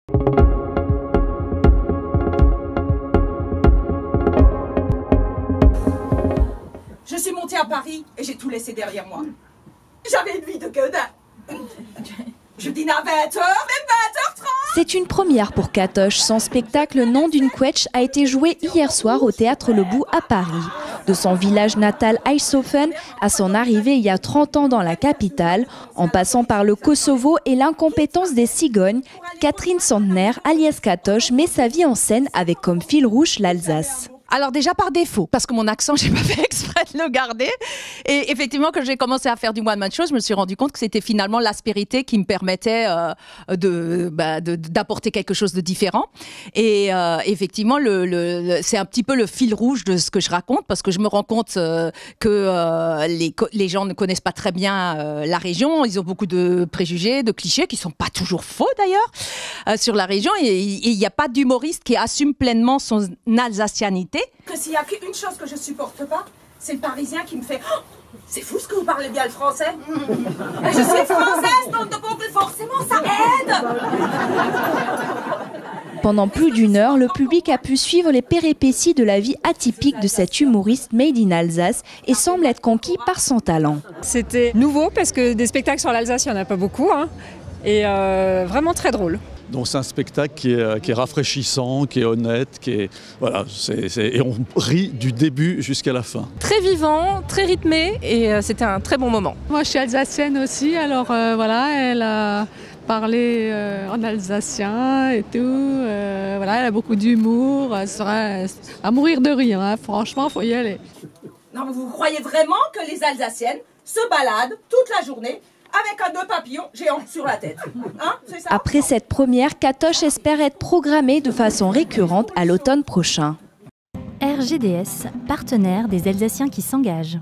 Je suis montée à Paris et j'ai tout laissé derrière moi. J'avais une vie de gueudin. Je dîne à 20h, même 20h30. C'est une première pour Katoche. Son spectacle Nom d'une Quetch a été joué hier soir au Théâtre Le Bout à Paris. De son village natal Eindhoven à son arrivée il y a 30 ans dans la capitale, en passant par le Kosovo et l'incompétence des cigognes, Catherine Sandner, alias Katoche, met sa vie en scène avec comme fil rouge l'Alsace. Alors déjà par défaut, parce que mon accent, j'ai pas fait exprès de le garder. Et effectivement, quand j'ai commencé à faire du one-man show, je me suis rendu compte que c'était finalement l'aspérité qui me permettait d'apporter quelque chose de différent. Et effectivement, c'est un petit peu le fil rouge de ce que je raconte, parce que je me rends compte que les gens ne connaissent pas très bien la région. Ils ont beaucoup de préjugés, de clichés, qui sont pas toujours faux d'ailleurs, sur la région. Et il n'y a pas d'humoriste qui assume pleinement son alsacianité. Que s'il y a qu'une chose que je supporte pas, c'est le Parisien qui me fait oh, c'est fou ce que vous parlez bien le français. Je suis française, donc forcément ça aide. Pendant plus d'une heure, le public a pu suivre les péripéties de la vie atypique de cet humoriste made in Alsace et semble être conquis par son talent. C'était nouveau parce que des spectacles sur l'Alsace, il n'y en a pas beaucoup, hein, et vraiment très drôle. Donc c'est un spectacle qui est rafraîchissant, qui est honnête, voilà, et on rit du début jusqu'à la fin. Très vivant, très rythmé et c'était un très bon moment. Moi je suis alsacienne aussi, alors voilà, elle a parlé en alsacien et tout, voilà, elle a beaucoup d'humour, elle sera à mourir de rire, hein, franchement faut y aller. Non, vous croyez vraiment que les Alsaciennes se baladent toute la journée avec un nœud papillon géant sur la tête, hein, c'est ça ? Après cette première, Katoche espère être programmée de façon récurrente à l'automne prochain. RGDS, partenaire des Alsaciens qui s'engagent.